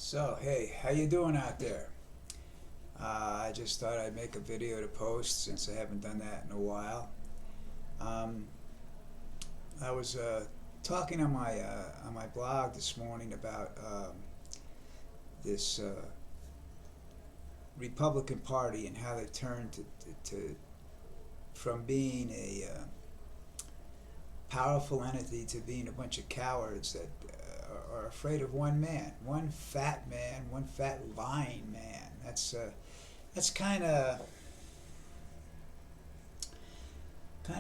So, hey, how you doing out there? I just thought I'd make a video to post since I haven't done that in a while. Um, I was talking on my blog this morning about this Republican Party and how they turned to from being a powerful entity to being a bunch of cowards that are afraid of one man, one fat lying man. That's kind of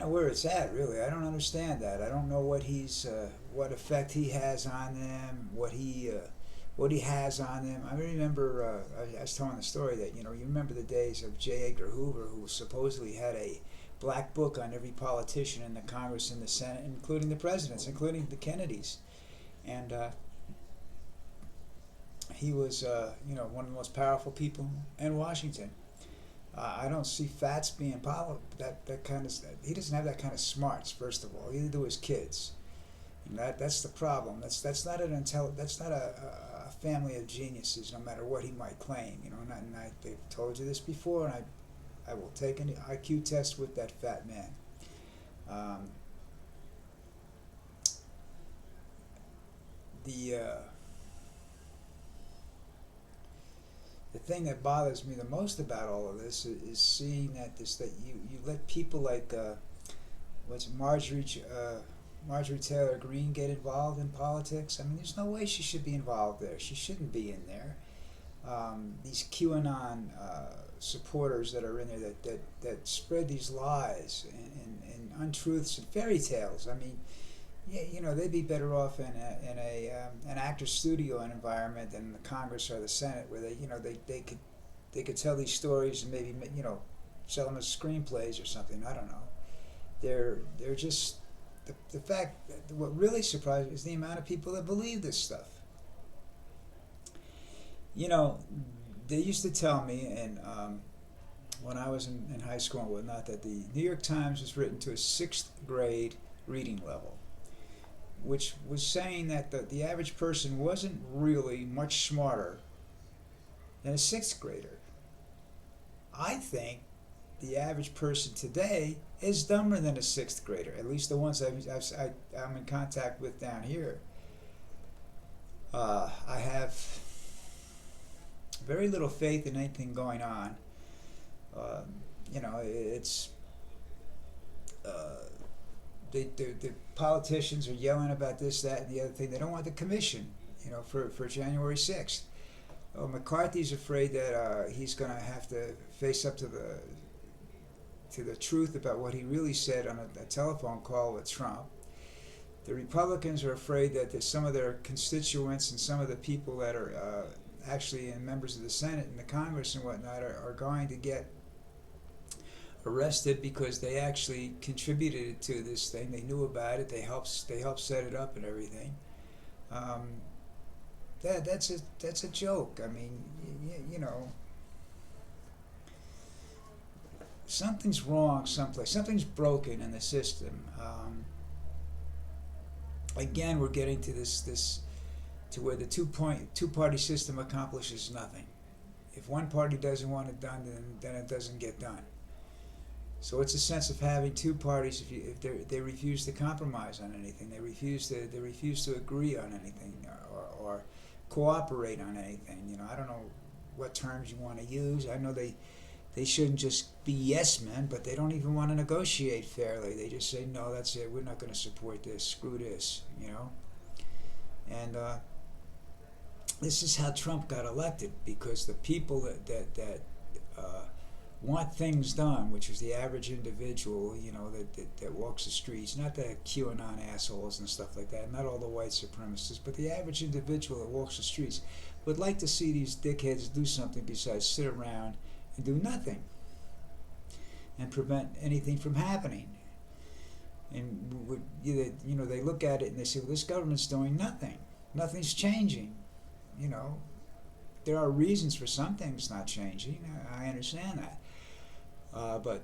where it's at, really. I don't understand that. I don't know what effect he has on them, what he has on them. I remember I was telling the story that you remember the days of J. Edgar Hoover, who supposedly had a black book on every politician in the Congress and the Senate, including the presidents, including the Kennedys, and he was one of the most powerful people in Washington. I don't see Fats being that kind of. He doesn't have that kind of smarts. First of all, neither do his kids. And that's the problem. That's not That's not a family of geniuses. No matter what he might claim, they've told you this before, and I will take an IQ test with that fat man. Um, the the thing that bothers me the most about all of this is seeing that you let people like what's Marjorie Taylor Greene get involved in politics. I mean, there's no way she should be involved there. She shouldn't be in there. These QAnon supporters that are in there that spread these lies and untruths and fairy tales. I mean, yeah, they'd be better off in an actor's studio environment than the Congress or the Senate, where they could tell these stories and maybe sell them as screenplays or something. I don't know. They're just the fact that what really surprised me is the amount of people that believe this stuff. They used to tell me, and when I was in high school and whatnot, that the New York Times was written to a 6th grade reading level, which was saying that the average person wasn't really much smarter than a 6th grader. I think the average person today is dumber than a 6th grader, at least the ones I'm in contact with down here. I have very little faith in anything going on. It's the politicians are yelling about this, that, and the other thing. They don't want the commission, for January 6th. Oh, McCarthy's afraid that he's going to have to face up to the truth about what he really said on a telephone call with Trump. The Republicans are afraid that some of their constituents and some of the people that are actually members of the Senate and the Congress and whatnot are going to get arrested because they actually contributed to this thing. They knew about it. They helped set it up and everything. That's a joke. I mean, something's wrong someplace. Something's broken in the system. Again, we're getting to this to where the two-party system accomplishes nothing. If one party doesn't want it done, then it doesn't get done. So what's the sense of having two parties if they refuse to compromise on anything? They refuse to agree on anything or cooperate on anything. I don't know what terms you want to use. I know they shouldn't just be yes men, but they don't even want to negotiate fairly. They just say, no, that's it. We're not going to support this. Screw this. And this is how Trump got elected, because the people that want things done, which is the average individual, that walks the streets, not the QAnon assholes and stuff like that, not all the white supremacists, but the average individual that walks the streets would like to see these dickheads do something besides sit around and do nothing and prevent anything from happening. And they look at it and they say, well, this government's doing nothing. Nothing's changing. There are reasons for some things not changing. I understand that. But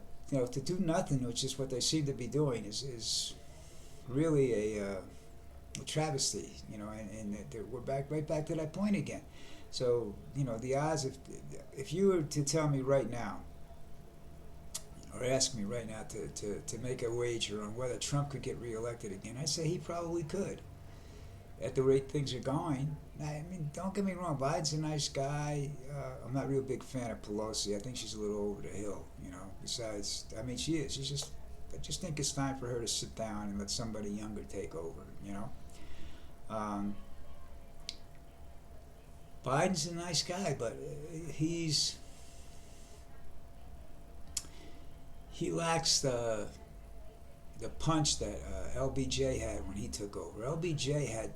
to do nothing, which is what they seem to be doing, is really a travesty, we're right back to that point again. So, the odds, if you were to tell me right now, or ask me right now to make a wager on whether Trump could get reelected again, I'd say he probably could. At the rate things are going, I mean, don't get me wrong, Biden's a nice guy. I'm not a real big fan of Pelosi. I think she's a little over the hill, Besides, I mean, she is. I just think it's time for her to sit down and let somebody younger take over, Biden's a nice guy, but he lacks the punch that LBJ had when he took over. LBJ had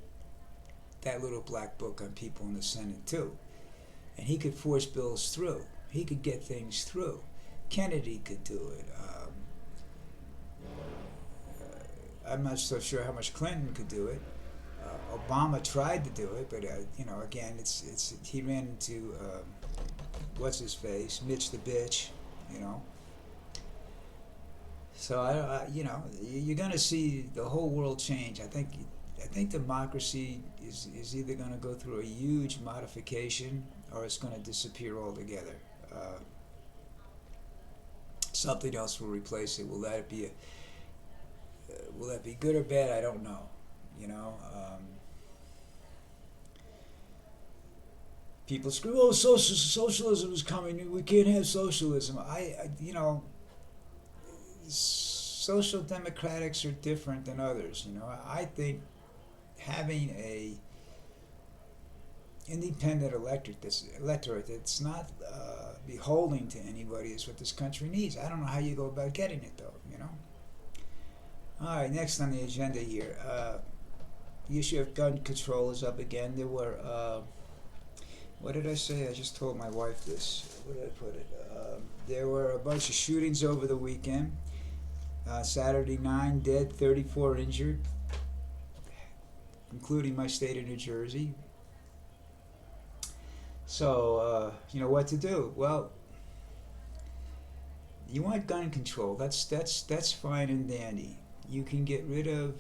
that little black book on people in the Senate too, and he could force bills through. He could get things through. Kennedy could do it. I'm not so sure how much Clinton could do it. Obama tried to do it, but again, it's he ran into what's his face, Mitch the bitch, So you're going to see the whole world change. I think democracy is either going to go through a huge modification or it's going to disappear altogether. Something else will replace it. Will that be good or bad? I don't know. People scream, "Oh, socialism is coming. We can't have socialism." Social democrats are different than others. I think having a independent electorate that's not beholden to anybody is what this country needs. I don't know how you go about getting it though. All right, next on the agenda here, the issue of gun control is up again. There were what did I say? I just told my wife this. Where did I put it? There were a bunch of shootings over the weekend. Saturday, 9 dead, 34 injured, including my state of New Jersey. So, what to do? Well, you want gun control. That's fine and dandy. You can get rid of.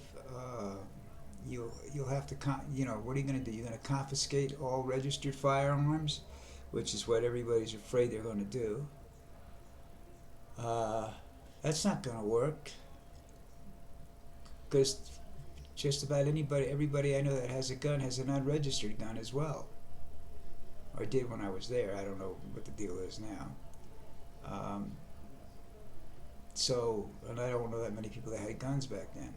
You'll have to. What are you going to do? You're going to confiscate all registered firearms, which is what everybody's afraid they're going to do. That's not going to work, because just about everybody I know that has a gun has an unregistered gun as well, or did when I was there. I don't know what the deal is now. And I don't know that many people that had guns back then.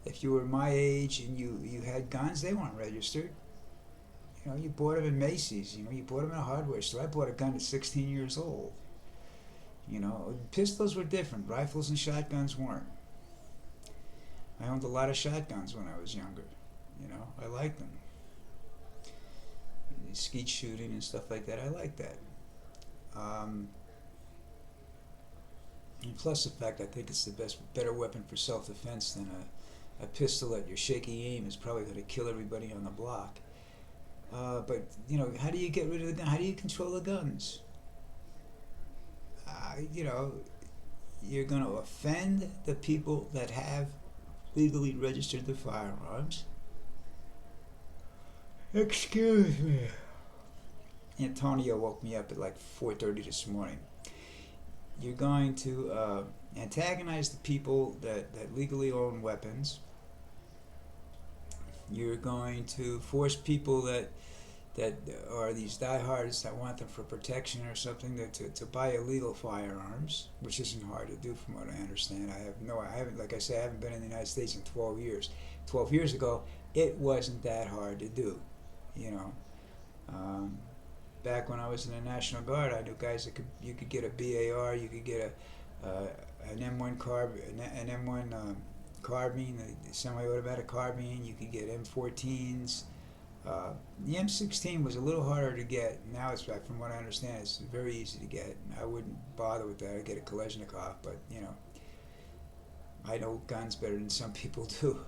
If you were my age and you had guns, they weren't registered. You bought them in Macy's. You bought them in a hardware store. I bought a gun at 16 years old. Pistols were different. Rifles and shotguns weren't. I owned a lot of shotguns when I was younger. I liked them. Skeet shooting and stuff like that. I liked that. And plus the fact I think it's the better weapon for self-defense than a pistol at your shaky aim is probably going to kill everybody on the block. But how do you get rid of the gun? How do you control the guns? You're going to offend the people that have legally registered the firearms. Excuse me. Antonia woke me up at like 4:30 this morning. You're going to antagonize the people that legally own weapons. You're going to force people that are these diehards that want them for protection or something to buy illegal firearms, which isn't hard to do from what I understand. I haven't, like I say, I haven't been in the United States in 12 years. 12 years ago, it wasn't that hard to do, Back when I was in the National Guard, I knew guys that you could get a BAR, you could get an M1 carbine, a semi-automatic carbine. You could get M14s. The M16 was a little harder to get. Now it's, from what I understand, it's very easy to get. I wouldn't bother with that. I'd get a Kalashnikov, but I know guns better than some people do.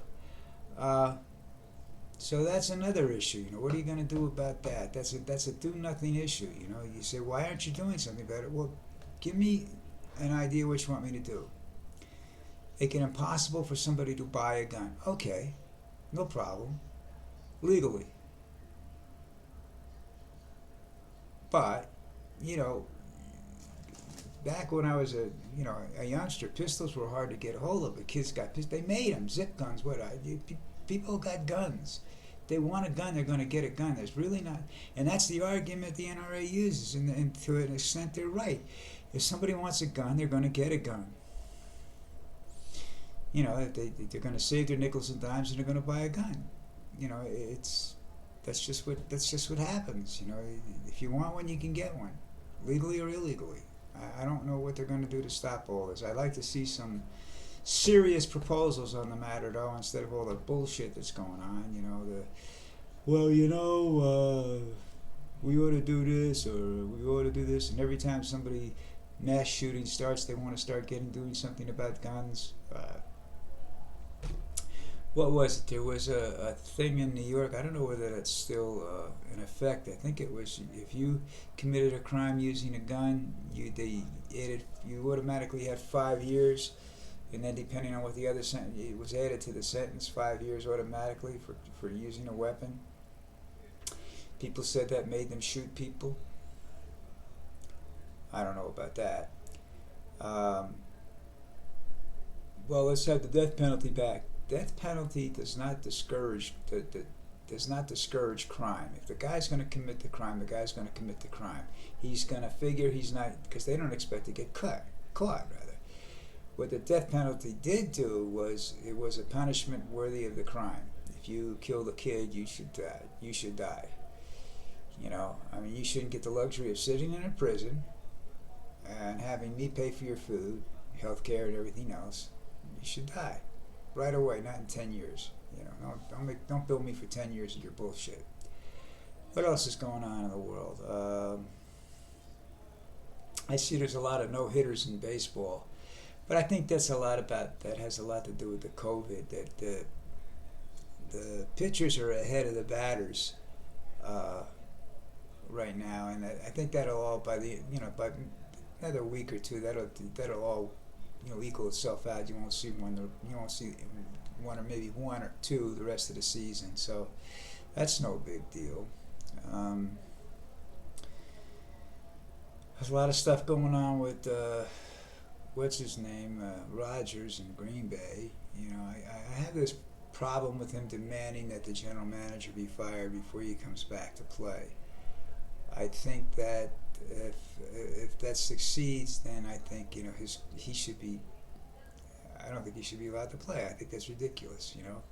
So that's another issue. What are you going to do about that? That's a do-nothing issue. You say, why aren't you doing something about it? Well, give me an idea what you want me to do. Make it impossible for somebody to buy a gun. Okay, no problem. Legally. But, you know, back when I was a youngster, pistols were hard to get a hold of. The kids got pistols. They made them, zip guns. People got guns. They want a gun, they're going to get a gun. There's really not, and that's the argument the NRA uses, and to an extent they're right. If somebody wants a gun, they're going to get a gun. You know, they're going to save their nickels and dimes, and they're going to buy a gun. You know, that's just what happens. You know, if you want one, you can get one, legally or illegally. I don't know what they're going to do to stop all this. I'd like to see some serious proposals on the matter, though, instead of all the bullshit that's going on. You know, we ought to do this, or we ought to do this, and every time somebody mass shooting starts, they want to start doing something about guns. What was it? There was a thing in New York. I don't know whether that's still in effect. I think it was, if you committed a crime using a gun, you automatically had 5 years. And then depending on what the other sentence, it was added to the sentence, 5 years automatically for using a weapon. People said that made them shoot people. I don't know about that. Well, let's have the death penalty back. Death penalty does not discourage crime. If the guy's going to commit the crime, the guy's going to commit the crime. He's going to figure he's not, because they don't expect to get caught rather. What the death penalty did do was, it was a punishment worthy of the crime. If you killed a kid, you should die. You should die. You know, I mean, you shouldn't get the luxury of sitting in a prison and having me pay for your food, health care, and everything else. You should die right away, not in 10 years. You know, don't bill me for 10 years of your bullshit. What else is going on in the world? I see there's a lot of no-hitters in baseball. But I think that has a lot to do with the COVID. That the pitchers are ahead of the batters right now, and I think that'll all by another week or two, that'll all equal itself out. You won't see one or maybe one or two the rest of the season. So that's no big deal. There's a lot of stuff going on with. What's his name, Rogers in Green Bay. You know, I have this problem with him demanding that the general manager be fired before he comes back to play. I think that if that succeeds, then I think he should be. I don't think he should be allowed to play. I think that's ridiculous. You know,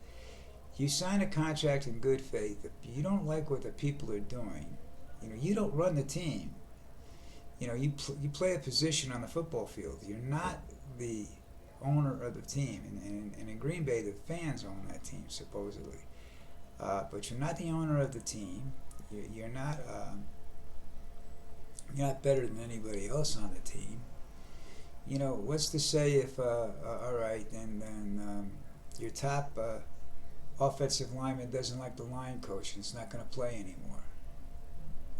you sign a contract in good faith. If you don't like what the people are doing, you don't run the team. You play a position on the football field. You're not the owner of the team. And in Green Bay, the fans own that team, supposedly. But you're not the owner of the team. You're not better than anybody else on the team. What's to say if, all right, then your top offensive lineman doesn't like the line coach and is not going to play anymore.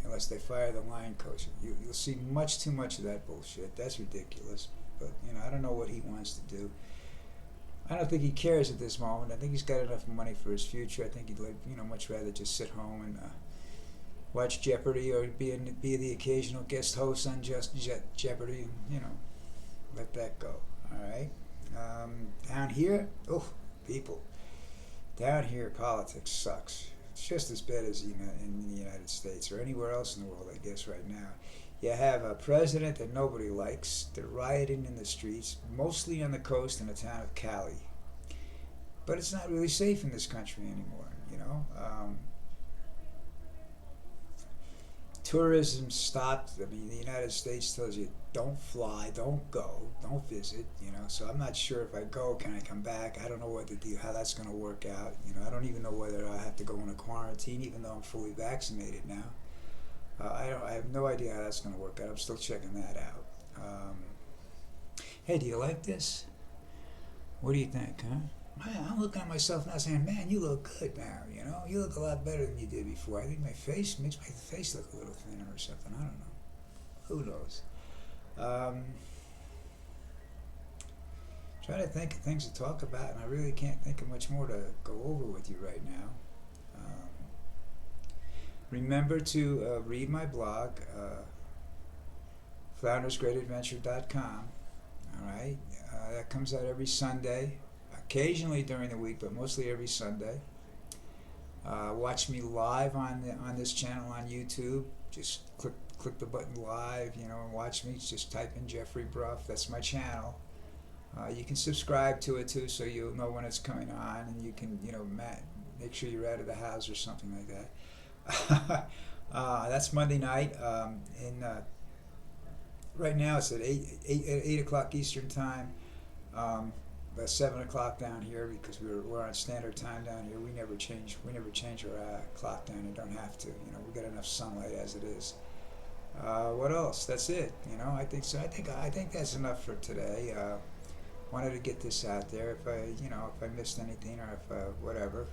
Unless they fire the line coach. You'll see much too much of that bullshit. That's ridiculous. But, I don't know what he wants to do. I don't think he cares at this moment. I think he's got enough money for his future. I think he'd much rather just sit home and watch Jeopardy or be the occasional guest host on Jeopardy and, let that go. All right? Down here, people. Down here, politics sucks. It's just as bad as in the United States or anywhere else in the world, I guess, right now. You have a president that nobody likes. They're rioting in the streets, mostly on the coast in the town of Cali. But it's not really safe in this country anymore, Tourism stopped. I mean, the United States tells you, don't fly, don't go, don't visit, So I'm not sure if I go, can I come back? I don't know how that's going to work out. I don't even know whether I have to go into quarantine, even though I'm fully vaccinated now. I have no idea how that's going to work out. I'm still checking that out. Hey, do you like this? What do you think, huh? I'm looking at myself now saying, man, you look good now, You look a lot better than you did before. I think my face makes my face look a little thinner or something. I don't know. Who knows? Trying to think of things to talk about, and I really can't think of much more to go over with you right now. Remember to read my blog, floundersgreatadventure.com. All right, that comes out every Sunday, occasionally during the week, but mostly every Sunday. Watch me live on this channel on YouTube. Just click the button live, and watch me. Just type in Jeffrey Bruff. That's my channel. You can subscribe to it too, so you'll know when it's coming on, and you can make sure you're out of the house or something like that. That's Monday night. Right now it's at 8 o'clock Eastern time. About 7 o'clock down here, because we're on standard time down here. We never change our clock down. You don't have to. We got enough sunlight as it is. What else? That's it. I think so. I think that's enough for today. Wanted to get this out there. If I missed anything, or if whatever,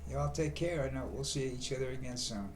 y'all take care. I know we'll see each other again soon.